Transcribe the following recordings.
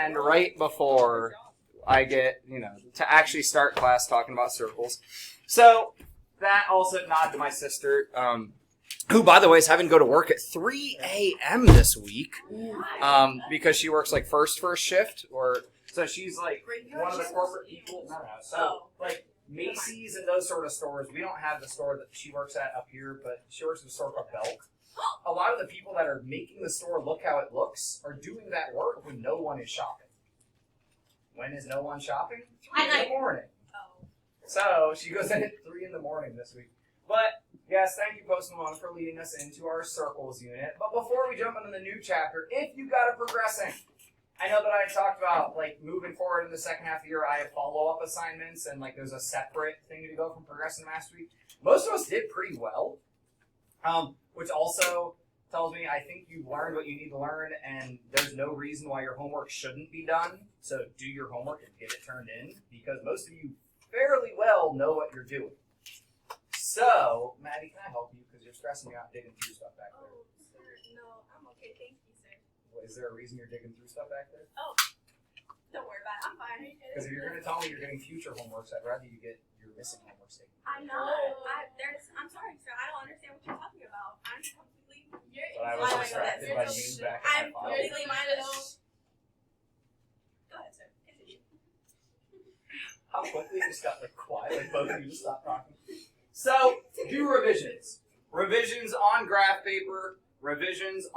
And right before I get, to actually start class talking about circles. So that also nod to my sister, who, by the way, is having to go to work at 3 a.m. this week because she works like first shift. So she's like one of the corporate people. No. So like Macy's and those sort of stores, we don't have the store that she works at up here, but she works at a store called Belk. A lot of the people that are making the store look how it looks are doing that work when no one is shopping. When is no one shopping? 3 in the morning. Oh. So she goes in at 3 in the morning this week. But yes, thank you, Post Malone, for leading us into our circles unit. But before we jump into the new chapter, if you got a progressing, I know that I talked about like moving forward in the second half of the year, I have follow-up assignments and like there's a separate thing to go from progressing to mastery. Most of us did pretty well. Which also tells me I think you've learned what you need to learn, and there's no reason why your homework shouldn't be done. So do your homework and get it turned in, because most of you fairly well know what you're doing. So, Maddie, can I help you? Because you're stressing me out digging through stuff back there. Oh, sir, no, I'm okay. Thank you, sir. Well, is there a reason you're digging through stuff back there? Oh, don't worry about it. I'm fine. Because if you're going to tell me you're getting future homeworks, I'd rather you get your missing homework statement. I'm not. I'm sorry, sir. I don't understand what you're talking about. I'm completely. But I was distracted by you back I'm in my completely mindless. Go ahead, sir. Continue. How quickly it just got like quiet, like both of you just stopped talking. So, do revisions. Revisions on graph paper, corrections,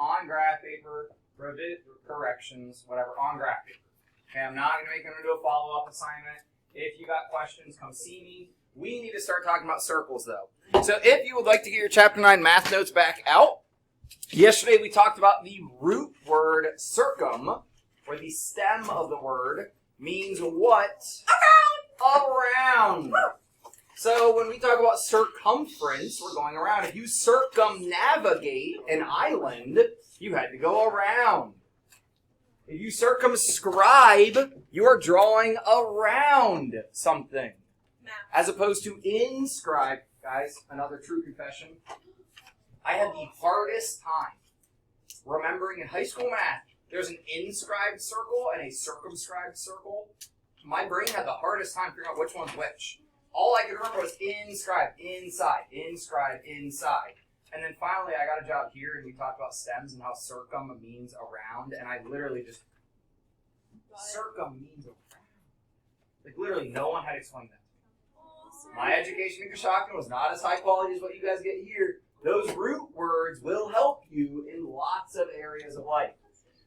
whatever, on graph paper. Okay, I'm not going to make them into a follow-up assignment. If you got questions, come see me. We need to start talking about circles, though. So if you would like to get your Chapter 9 math notes back out, yesterday we talked about the root word circum, where the stem of the word means what? Around. So when we talk about circumference, we're going around. If you circumnavigate an island, you had to go around. If you circumscribe, you are drawing around something. As opposed to inscribe. Guys, another true confession. I had the hardest time remembering in high school math, there's an inscribed circle and a circumscribed circle. My brain had the hardest time figuring out which one's which. All I could remember was inscribed, inside, inscribed, inside. And then finally I got a job here and we talked about stems and how circum means around, and I literally just, circum means around. Like literally no one had explained that. My education in Coshocton was not as high quality as what you guys get here. Those root words will help you in lots of areas of life.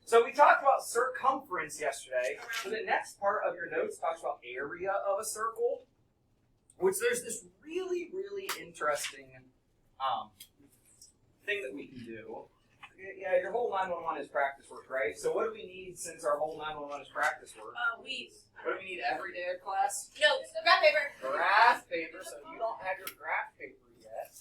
So we talked about circumference yesterday. So the next part of your notes talks about area of a circle, which there's this really, really interesting thing that we can do. Yeah, your whole 911 is practice work, right? So what do we need since our whole 911 is practice work? Weeds. What do we need every day of class? Notes. Graph paper. Graph paper. So if you don't have your graph paper yet.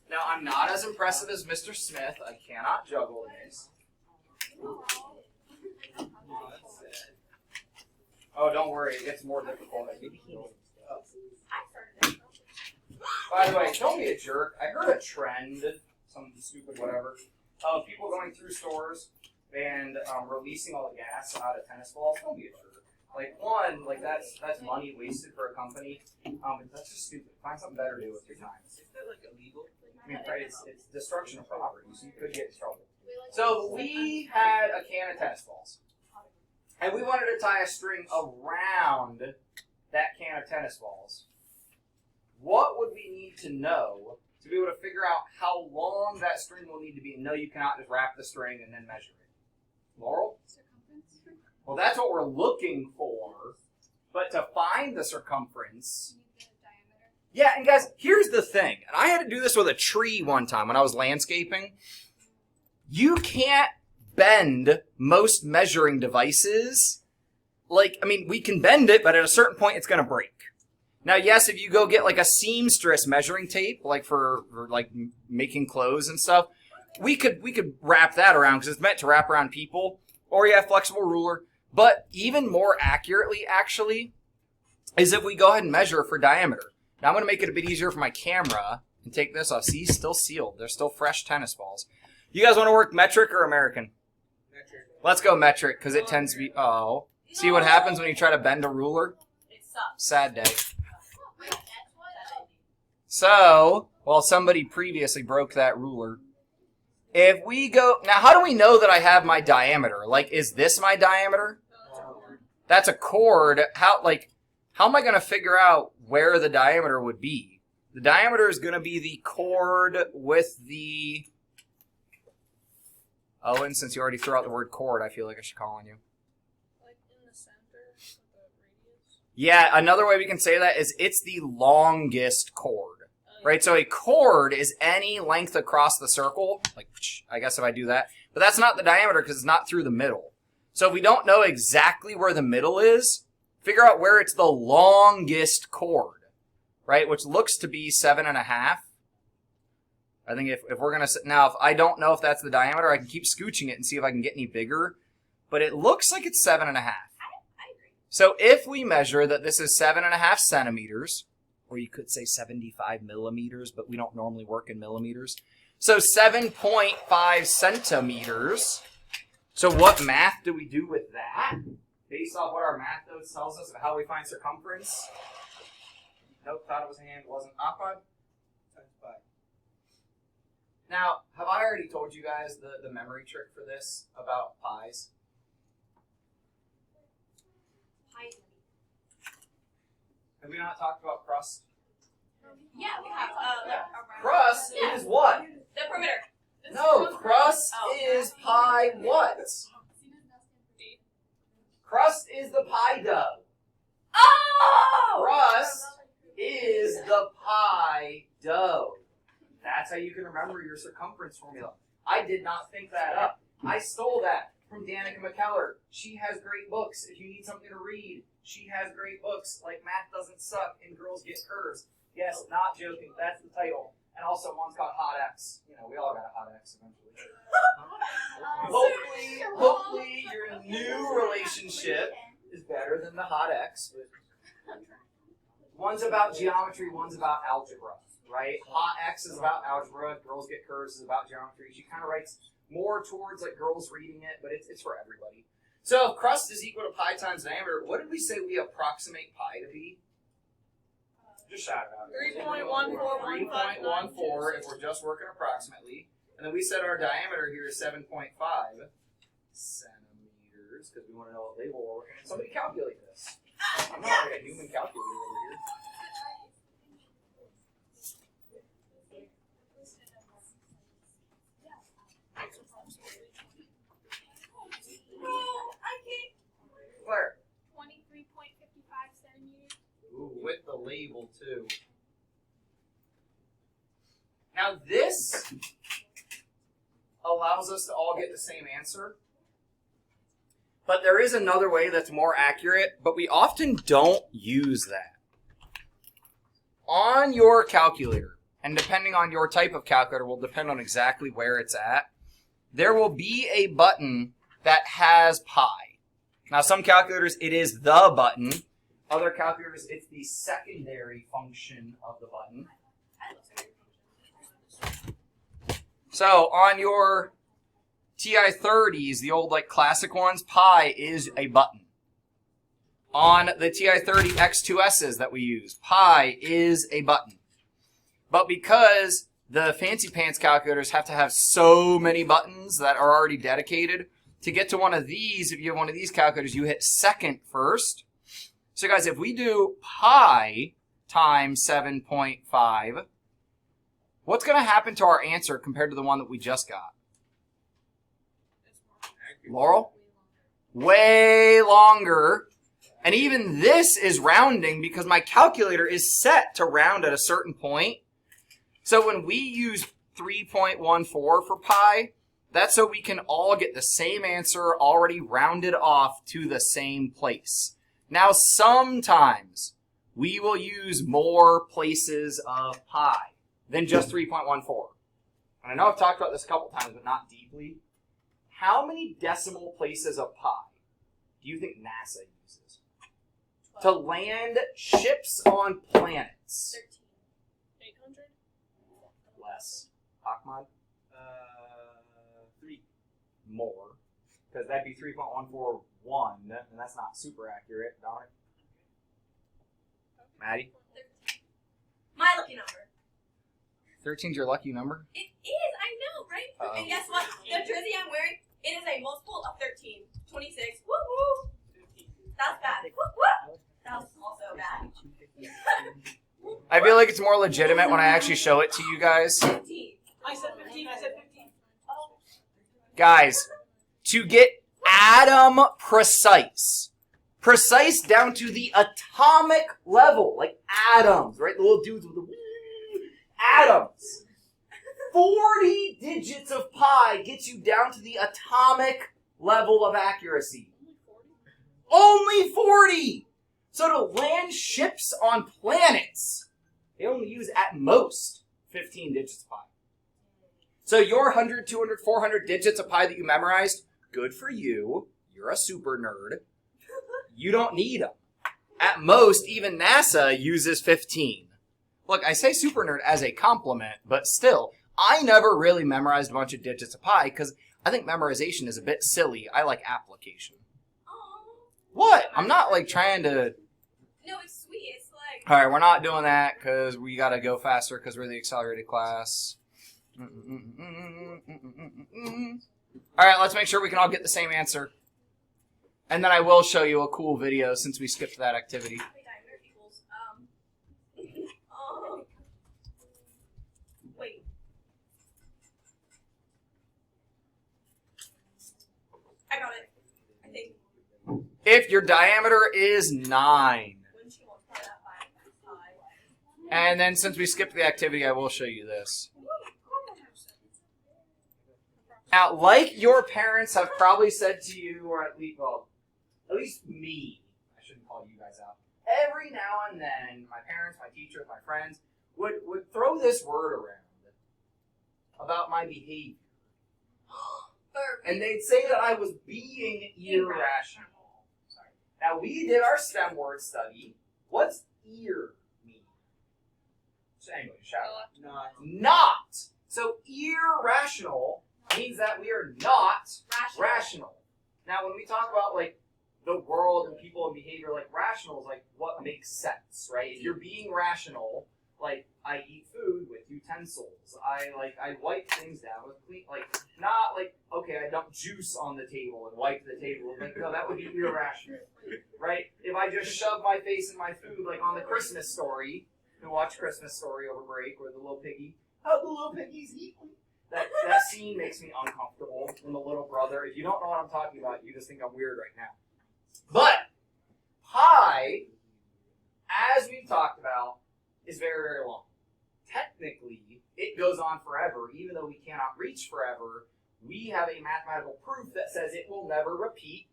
Now, I'm not as impressive as Mr. Smith. I cannot juggle these. Oh, don't worry. It gets more difficult. By the way, don't be a jerk. I heard a trend, some stupid whatever, of people going through stores and releasing all the gas out of tennis balls. Don't be a jerk. Like, one, like that's money wasted for a company. That's just stupid. Find something better to do with your time. Is that like illegal? I mean, right? It's destruction of property, so you could get in trouble. So we had a can of tennis balls, and we wanted to tie a string around that can of tennis balls. What would we need to know to be able to figure out how long that string will need to be? And no, you cannot just wrap the string and then measure it. Laurel? Circumference. Well, that's what we're looking for. But to find the circumference... Yeah, and guys, here's the thing. And I had to do this with a tree one time when I was landscaping. You can't bend most measuring devices. Like, I mean, we can bend it, but at a certain point, it's going to break. Now, yes, if you go get like a seamstress measuring tape, like for like making clothes and stuff, we could wrap that around because it's meant to wrap around people. Or you have flexible ruler. But even more accurately, actually, is if we go ahead and measure for diameter. Now I'm going to make it a bit easier for my camera and take this off. See, still sealed. They're still fresh tennis balls. You guys want to work metric or American? Metric. Let's go metric because it tends to be, oh. See what happens when you try to bend a ruler? It sucks. Sad day. So, well, somebody previously broke that ruler. If we go, now how do we know that I have my diameter? Like, is this my diameter? That's a chord. How am I going to figure out where the diameter would be? The diameter is going to be the chord with the, oh, and since you already threw out the word chord, I feel like I should call on you. Like in the center of the radius? Yeah, another way we can say that is it's the longest chord. Right, so a chord is any length across the circle, like, I guess if I do that, but that's not the diameter because it's not through the middle. So if we don't know exactly where the middle is, figure out where it's the longest chord, right, which looks to be 7.5. I think if we're going to, now if I don't know if that's the diameter, I can keep scooching it and see if I can get any bigger, but it looks like it's 7.5. I agree. So if we measure that this is 7.5 centimeters, or you could say 75 millimeters, but we don't normally work in millimeters. So 7.5 centimeters. So what math do we do with that? Based off what our math notes tells us of how we find circumference. Nope, thought it was a hand, it wasn't. Ahmad? Times 5. Now, have I already told you guys the memory trick for this about pies? Have we not talked about crust? Yeah, we have around. Crust Yeah. is what? The perimeter. No, crust is pie what? Crust is the pie dough. Oh! Crust is the pie dough. That's how you can remember your circumference formula. I did not think that up. I stole that from Danica McKellar. She has great books. If you need something to read, she has great books like Math Doesn't Suck and Girls Get Curves. Yes, not joking. That's the title. And also one's called Hot X. You know, we all got a Hot X eventually. Hopefully your new relationship is better than the Hot X. One's about geometry, one's about algebra, right? Hot X is about algebra. Girls Get Curves is about geometry. She kind of writes more towards like girls reading it, but it's for everybody. So if crust is equal to pi times diameter, what did we say we approximate pi to be? Just shout it out. 3.1415. 3.14 if we're just working approximately. And then we said our diameter here is 7.5 centimeters because we want to know what label we're working in. Somebody calculate this. I'm not like a human calculator over here. Claire. 23.55 centimeters. Ooh, with the label too. Now this allows us to all get the same answer. But there is another way that's more accurate, but we often don't use that. On your calculator, and depending on your type of calculator will depend on exactly where it's at, there will be a button that has pi. Now, some calculators, it is the button. Other calculators, it's the secondary function of the button. So, on your TI-30s, the old like classic ones, pi is a button. On the TI-30 X2Ss that we use, pi is a button. But because the fancy pants calculators have to have so many buttons that are already dedicated, to get to one of these, if you have one of these calculators, you hit second first. So guys, if we do pi times 7.5, what's going to happen to our answer compared to the one that we just got? Laurel? Way longer. And even this is rounding because my calculator is set to round at a certain point. So when we use 3.14 for pi, that's so we can all get the same answer already rounded off to the same place. Now, sometimes we will use more places of pi than just 3.14. And I know I've talked about this a couple times, but not deeply. How many decimal places of pi do you think NASA uses to land ships on planets? units. 13. 800? Less. Ahmad? 3. More. Because that'd be 3.141, and that's not super accurate. Dominic? Maddie? 13. My lucky number. 13's your lucky number? It is, I know, right? Uh-oh. And guess what? The jersey I'm wearing, it is a multiple of 13. 26. Woo woo. That's bad. Woo woo. That was also bad. I feel like it's more legitimate when I actually show it to you guys. 15. I said 15. I said 15. Oh. Guys, to get atom precise down to the atomic level, like atoms, right? The little dudes with the atoms. 40 digits of pi gets you down to the atomic level of accuracy. Only 40! So to land ships on planets, they only use at most 15 digits of pi. So your 100, 200, 400 digits of pi that you memorized, good for you. You're a super nerd. You don't need them. At most, even NASA uses 15. Look, I say super nerd as a compliment, but still, I never really memorized a bunch of digits of pi because I think memorization is a bit silly. I like application. Oh. What? I'm not like trying to... No, it's sweet. It's like... Alright, we're not doing that because we gotta go faster because we're the accelerated class. Alright, let's make sure we can all get the same answer. And then I will show you a cool video since we skipped that activity. Diameter equals, oh. Wait. I got it. I think. If your diameter is 9. When she multiplied that by pi. And then since we skipped the activity, I will show you this. Now, like your parents have probably said to you, or at least me, I shouldn't call you guys out. Every now and then, my parents, my teachers, my friends would throw this word around about my behavior. And they'd say that I was being irrational. Now, we did our STEM word study. What's ear mean? So anyway, shout out. Not. So irrational means that we are not rational. Now, when we talk about like the world and people and behavior, like rational is like what makes sense, right? If you're being rational, like I eat food with utensils. I wipe things down with clean, like not like okay, I dump juice on the table and wipe the table. Like no, that would be irrational, right? If I just shove my face in my food, like on the Christmas Story, who watched Christmas Story over break, where the little piggy, how the little piggies eat. That scene makes me uncomfortable from the little brother. If you don't know what I'm talking about, you just think I'm weird right now. But pi, as we've talked about, is very, very long. Technically, it goes on forever. Even though we cannot reach forever, we have a mathematical proof that says it will never repeat.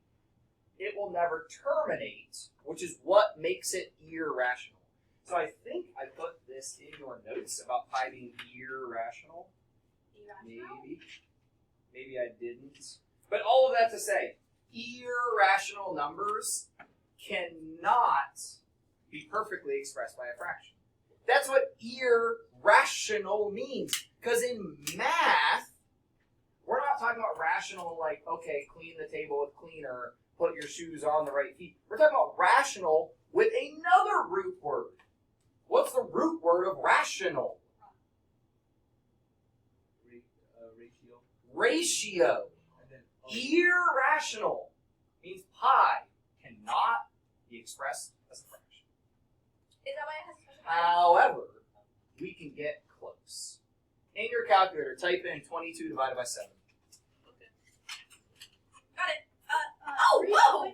It will never terminate, which is what makes it irrational. So I think I put this in your notes about pi being irrational. Maybe I didn't. But all of that to say, irrational numbers cannot be perfectly expressed by a fraction. That's what irrational means. Because in math, we're not talking about rational like, okay, clean the table with cleaner, put your shoes on the right feet. We're talking about rational with another root word. What's the root word of rational? Ratio. Irrational means pi cannot be expressed as a fraction. Is that why it has a special However, we can get close. In your calculator, type in 22 divided by 7. Got it. Oh, whoa!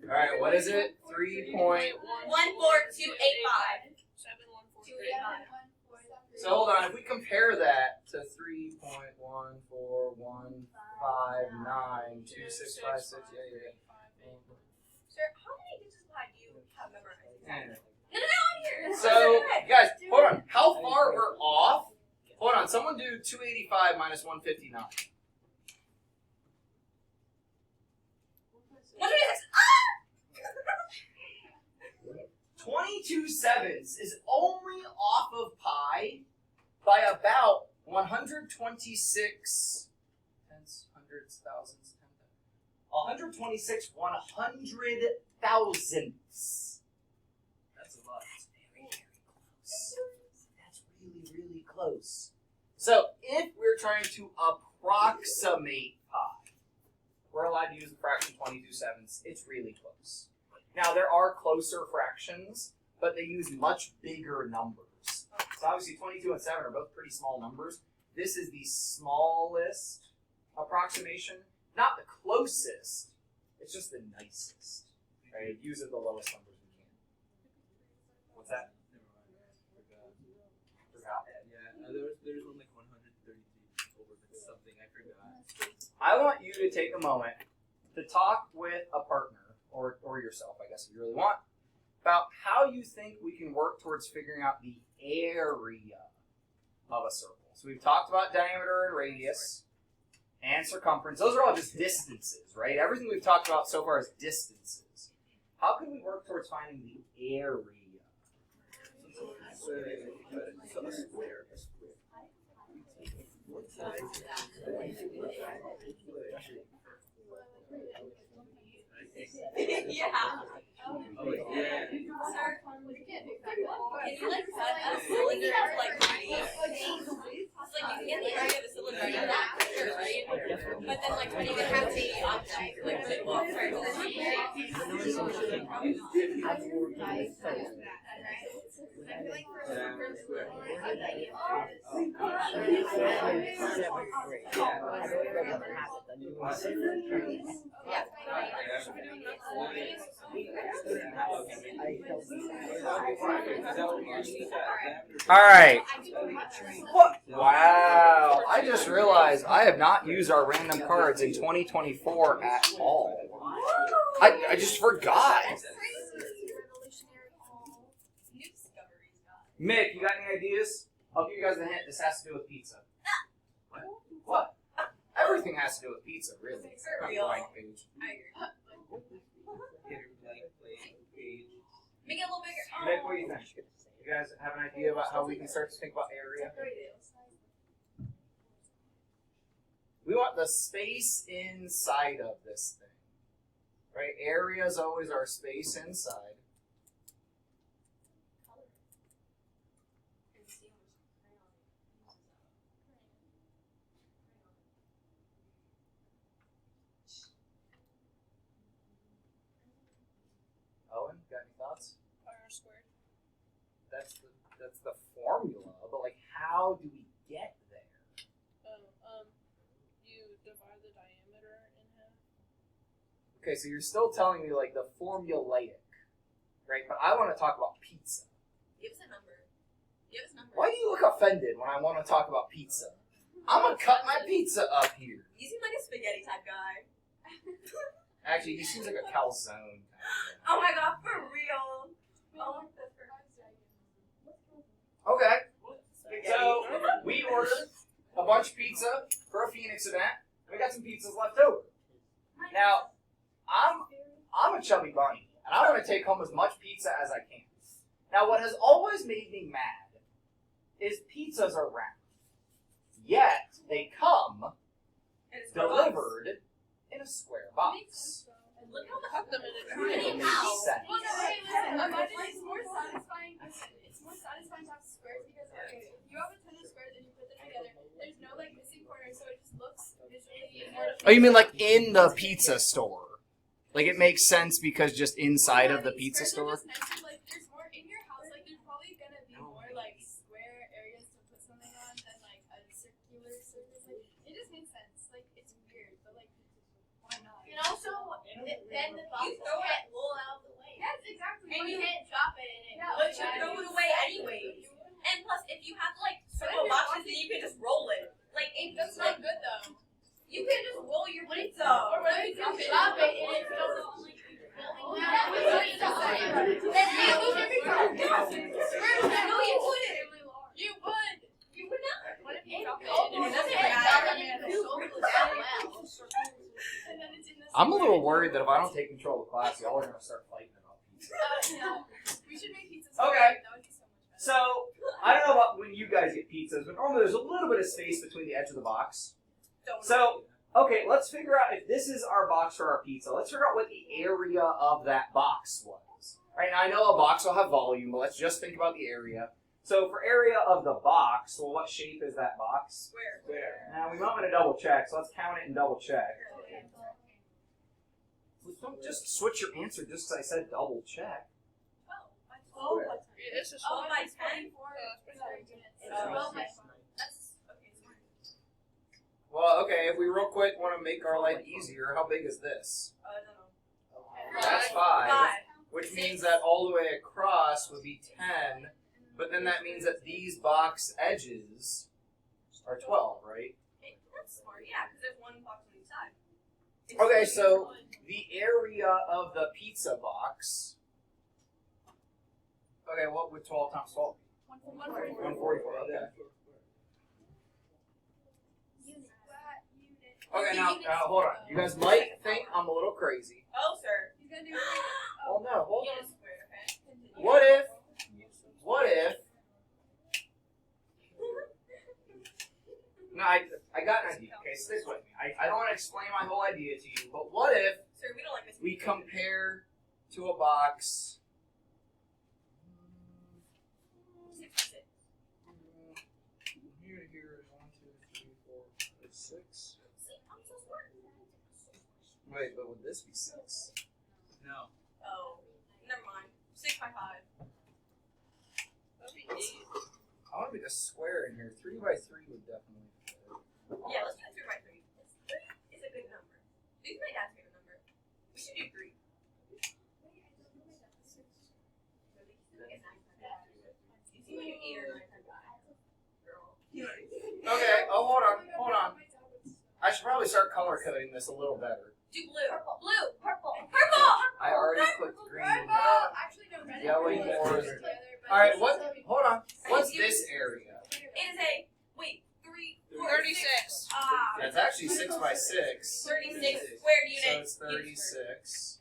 All right, what is it? 3 point. 14285. 71485. So hold on, if we compare that to 3.141592656, yeah. Sir, how many digits of pi do you have memorized? Anyway. No, here. So, guys, hold on. How far we're off? Hold on, someone do 285 minus 159. 126. 22 sevenths is only off of pi by about 126 tenths, hundreds, thousands, 126 100 thousandths. That's a lot. That's very, very close. That's really, really close. So if we're trying to approximate pi, we're allowed to use the fraction 22 sevenths. It's really close. Now, there are closer fractions, but they use much bigger numbers. So obviously 22 and 7 are both pretty small numbers. This is the smallest approximation, not the closest. It's just the nicest. Right? It uses the lowest numbers we can. What's that? Forgot. Yeah, there's one like 133 over something, I forgot. I want you to take a moment to talk with a partner, or yourself, I guess, if you really want, about how you think we can work towards figuring out the area of a circle. So we've talked about diameter and radius and circumference. Those are all just distances, right? Everything we've talked about so far is distances. How can we work towards finding the area? Yeah. Oh, yeah. Sir, can you like cut a cylinder into like radius? It's like you can get the area of a cylinder in that picture, right? But then like when you have the object, like the well, sorry, All right. What? Wow. I just realized I have not used our random cards in 2024 at all. I just forgot. Mick, you got any ideas? I'll give you guys a hint. This has to do with pizza. What? Everything has to do with pizza, really. It's not a blank page. Make it a little bigger. Mick, what do you think? You guys have an idea about how we can start to think about area? We want the space inside of this thing. Right? Area is always our space inside. Owen, got any thoughts? R squared. That's the formula, but like, how do we get there? You divide the diameter in half. Okay, so you're still telling me like the formulaic, right? But I want to talk about pizza. Give us a number. Give us a number. Why do you look offended when I want to talk about pizza? I'm gonna cut my pizza up here. You seem like a spaghetti type guy. Actually, he seems like a calzone. Oh my god, for real. Oh, that's for Okay, spaghetti. so we ordered a bunch of pizza for a Phoenix event. We got some pizzas left over. Now, I'm a chubby bunny, and I want to take home as much pizza as I can. Now, what has always made me mad is pizzas are round, yet they come And it's for us. delivered in a square box. Look how Cut them in a Pretty Makes how? sense. Well, no, okay, listen. Imagine it's more satisfying. It's more satisfying to have squares because okay, you have a ton of squares and you put them together. There's no like missing corners, so it just looks visually more. Oh, you mean like in the pizza store? Like it makes sense because just inside of the pizza store? Just nice to, like, there's more in your house. Like there's probably gonna be more like square areas to put something on than like a circular surface. Like it just makes sense. Like it's weird, but like why not? And also, then the box can't roll out of the way. Yes, exactly. And you can't drop it in it. Yeah, But you throw it away anyways. And plus, if you have like several boxes, then you can just roll it. Like, if That's like, not good though. you can just roll your pizza. Or what if you drop it and it goes on like. Then it will never come down. No, you wouldn't. You would. You would not. What if you drop it Oh, and it doesn't doesn't matter. and then it's in the I'm a little worried that if I don't take control of the class, y'all are gonna start fighting about pizza. No. We should make pizzas. Okay. That would be so much better. So I don't know about when you guys get pizzas, but normally there's a little bit of space between the edge of the box. So okay, let's figure out if this is our box for our pizza. Let's figure out what the area of that box was. Right now, I know a box will have volume, but let's just think about the area. So for area of the box, well, what shape is that box? Square. Now we might want to double check, so let's count it and double check. Don't just switch your answer just because I said double check. Oh, Yeah, this is oh, by 10? That's okay. Well, okay, if we real quick want to make our life easier, how big is this? I don't know. That's 5, 5. which means that all the way across would be 10, but then that means that these box edges are 12, right? Okay, that's smart. Yeah, because there's one box on each side. Okay, so the area of the pizza box. Okay, what would 12 times 12 be? 144. Okay. Okay, now hold on. You guys might think I'm a little crazy. Oh, sir. He's gonna do Oh no, hold on. Unit square, okay? Continue. What if? No, I got an idea. Okay, stick with me. I don't want to explain my whole idea to you, but what if Sir, we don't like this. we compare to a box? 6 by 6. Here to here is 1, 2, 3, 4, 5, 6. See, I'm so smart. Wait, but would this be 6? No. Oh, never mind. 6 by 5. That'd be 8. I want to make a square in here. 3 by 3 would definitely fit. Yeah, let's do 3 by 3. 3 is a good number. These my dad's favorite number. We should do 3. You seem like an 8 or 9 type guy. Girl. You know what I mean? Okay. Oh, hold on. I should probably start color coding this a little better. Do blue. Blue. Purple. Purple! I already clicked green. Actually, no. red and Yellow blue more. are together, but All right. this What? is gonna be- Hold on. What's this area? It is a, wait, 3, 4, 36. Ah. That's actually 6 by 6. 36 squared So unit. it's 36.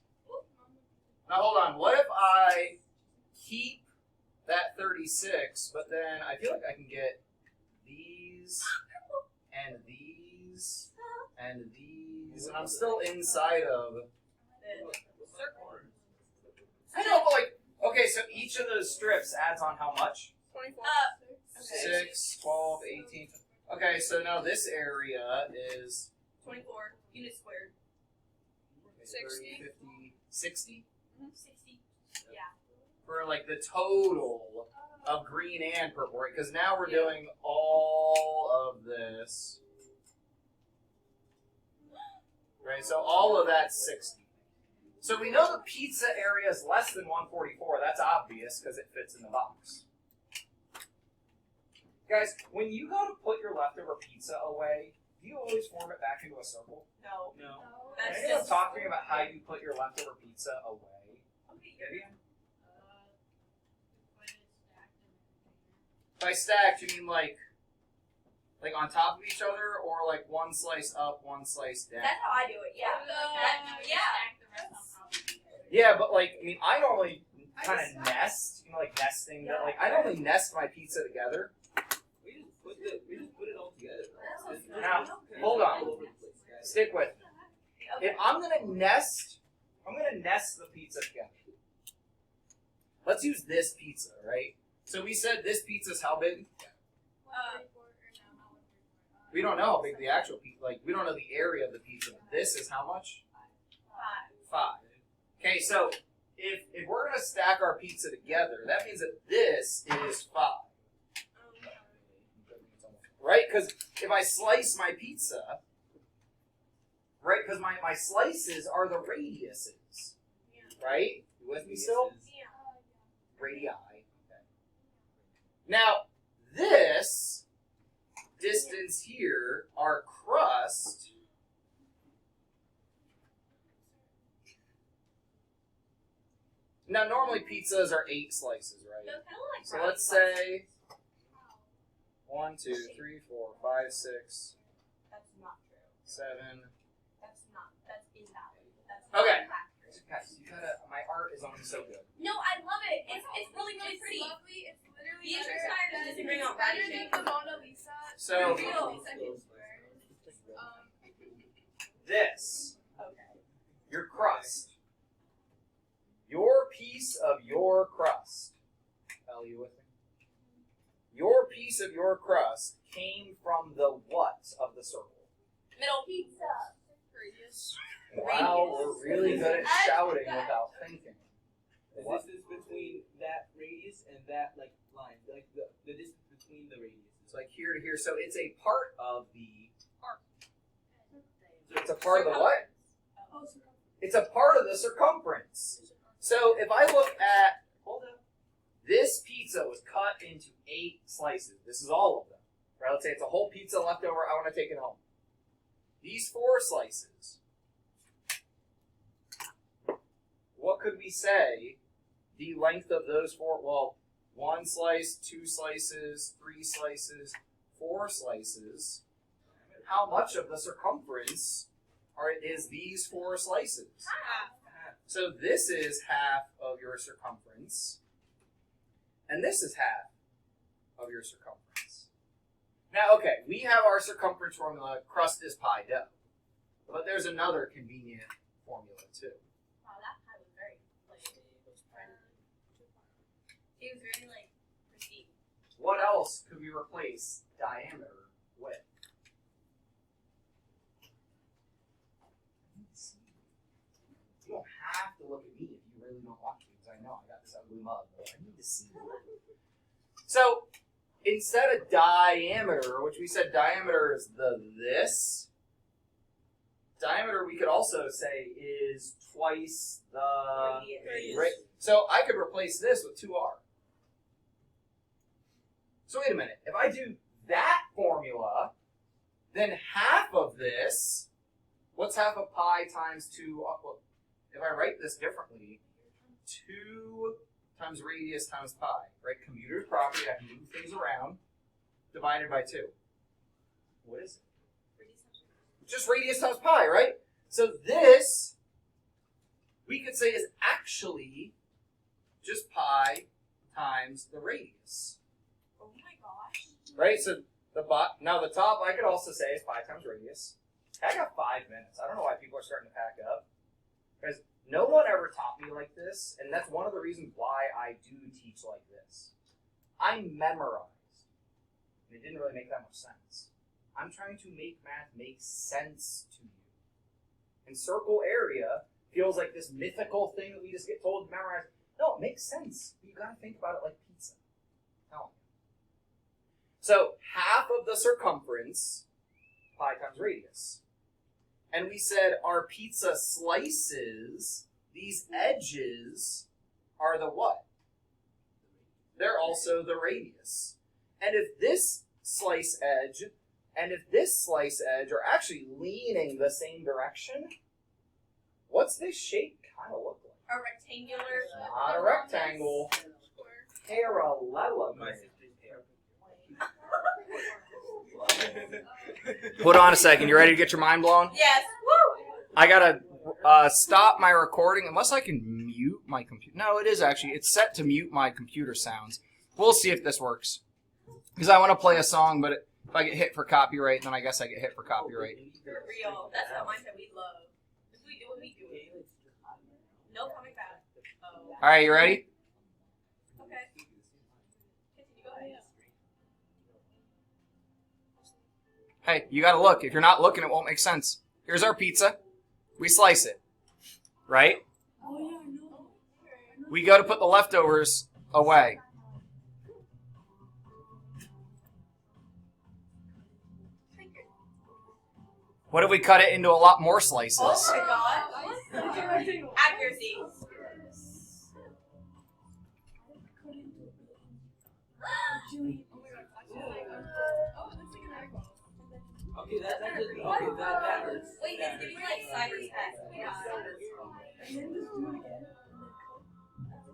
Now hold on. What if I keep that 36, but then I feel like I can get these and these and these, and I'm still inside of. The circle. I know, but like, okay, so each of those strips adds on how much? 24. Okay. 6, 12, 18. Okay, so now this area is 24 units squared. 30, 50, 60 60. Yeah. for like the total of green and purple, right? Because now we're doing all of this. Right, so all of that's 60. So we know the pizza area is less than 144. That's obvious because it fits in the box. Guys, when you go to put your leftover pizza away, do you always form it back into a circle? No. No. That's Can anyone just. talk to me about how you put your leftover pizza away? Okay. Vivian? By stacked, you mean like on top of each other, or like one slice up, one slice down? That's how I do it. Yeah. Yeah, but like, I mean, I normally kind of nest, like nesting. But like, I normally nest my pizza together. We just put it all together. Now, hold on. Stick with me. If I'm gonna nest the pizza together. Let's use this pizza, right? So we said this pizza's how big? We don't know how big the actual pizza. Like, we don't know the area of the pizza. This is how much? 5. Okay, so if we're gonna stack our pizza together, that means that this is 5. Right? Because if I slice my pizza, right? Because my slices are the radiuses. Right? You with me still? Radii. Okay. Now, this distance here, our crust, now normally pizzas are 8 slices, right? So let's say 1, 2, 3, 4, 5, 6, That's not true. 7, That's invalid. Okay. Guys, you gotta. My art is only so good. No, I love it. It's really pretty. Lovely. It's literally The better interior than- disagreeing on it's better body than shape. the Mona Lisa. So The Mona Lisa can swear. this, Okay. your crust, your piece of your crust. Are you with me? Your piece of your crust came from the what of the circle? Middle pizza. Radius. Wow, we're really good at shouting without thinking. The What? distance between that radius and that like line, like the distance between the radius. It's like here to here, so it's a part of the. So It's a part of the what? Oh, circumference. It's a part of the circumference. So if I look at, hold up, this pizza was cut into 8 slices. This is all of them. Right? Let's say it's a whole pizza left over. I want to take it home. These 4 slices. What could we say the length of those 4? Well, 1 slice, 2 slices, 3 slices, 4 slices. How much of the circumference is these 4 slices? So this is half of your circumference, and this is half of your circumference. Now, okay, we have our circumference formula, crust is pi dough, but there's another convenient formula too. Wow, that pie was very it was very pristine. What else could we replace diameter with? You don't have to look at me if you really don't want to, because I know I got this ugly mug, but I need to see you. So, instead of diameter, which we said diameter is this, diameter we could also say is twice the Radius. So I could replace this with 2r. So wait a minute. If I do that formula, then half of this, what's half of pi times 2? Well, if I write this differently, 2 times radius times pi, right? Commuter's property, I can move things around, divided by 2. What is it? Just radius times pi, right? So this, we could say is actually just pi times the radius. Oh my gosh. Right? So now the top I could also say is pi times radius. I got 5 minutes. I don't know why people are starting to pack up. Because no one ever taught me like this, and that's one of the reasons why I do teach like this. I memorized. And it didn't really make that much sense. I'm trying to make math make sense to you. And circle area feels like this mythical thing that we just get told to memorize. No, it makes sense. You gotta think about it like pizza. Tell me. So half of the circumference, pi times radius. And we said our pizza slices, these edges are the what? They're also the radius. And if this slice edge and if this slice edge are actually leaning the same direction, what's this shape kind of look like? A rectangular. Not a rectangle. Parallelogram. My sister's hair. Hold on a second. You ready to get your mind blown? Yes. Woo! I gotta stop my recording unless I can mute my computer. No, it is actually. It's set to mute my computer sounds. We'll see if this works. Because I want to play a song, but if I get hit for copyright, then I guess I get hit for copyright. For real. That's the mindset we love. If we do what we do. No coming back. Oh. All right, you ready? Okay. Continue. Go ahead. Hey, you gotta look. If you're not looking, it won't make sense. Here's our pizza. We slice it, right? Oh yeah, I know. We go to put the leftovers away. What if we cut it into a lot more slices? Oh my god. Accuracy. Okay, that hurts. Wait, That it's giving hurts. like cyber tech.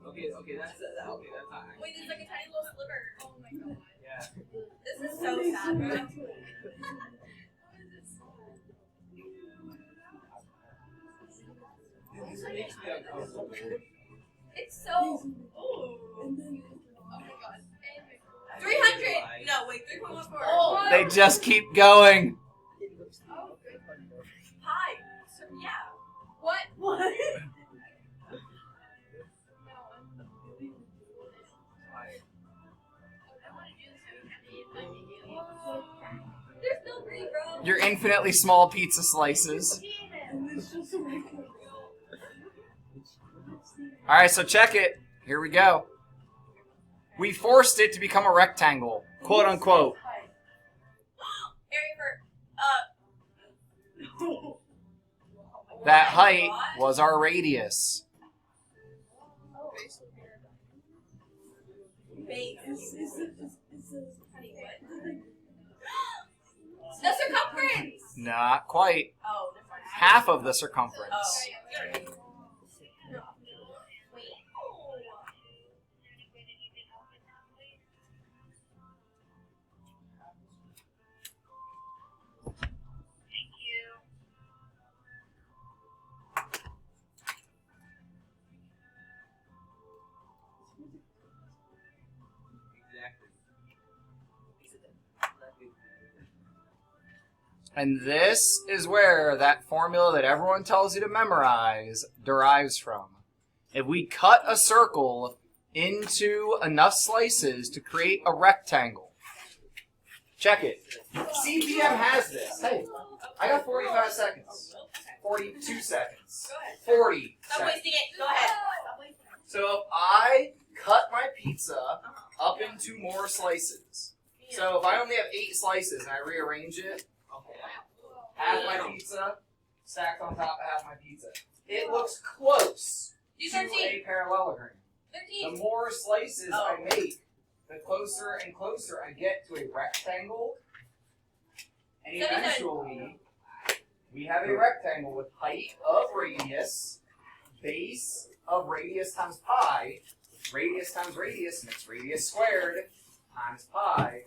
Okay, that's not. Wait, there's like a tiny little sliver. Oh my god. Yeah. This is so sad, bro. makes me uncomfortable. It's so. Oh my god. 300. No, wait, 3.14. Oh, They just keep going. Pi. So, yeah. What? There's no green, bro. Your infinitely small pizza slices. Alright, so check it. Here we go. We forced it to become a rectangle. Quote unquote. That height was our radius. The circumference. Not quite. Oh, Half of the circumference. oh. And this is where that formula that everyone tells you to memorize derives from. If we cut a circle into enough slices to create a rectangle. Check it. CPM has this. Hey, I got 45 seconds. 42 seconds. 40 Stop seconds. wasting it. Go ahead. So if I cut my pizza up into more slices. So if I only have 8 slices and I rearrange it, half my pizza stacked on top of half my pizza. It looks close Do to 13. a parallelogram. 13. The more slices I make, the closer and closer I get to a rectangle. And 77. eventually, we have a rectangle with height of radius, base of radius times pi, radius times radius makes radius squared times pi.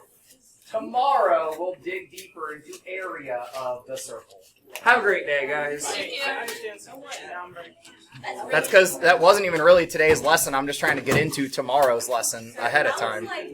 Tomorrow, we'll dig deeper into area of the circle. Have a great day, guys. Thank you. I understand somewhat. Now I'm very That's because that wasn't even really today's lesson. I'm just trying to get into tomorrow's lesson ahead of time. Like,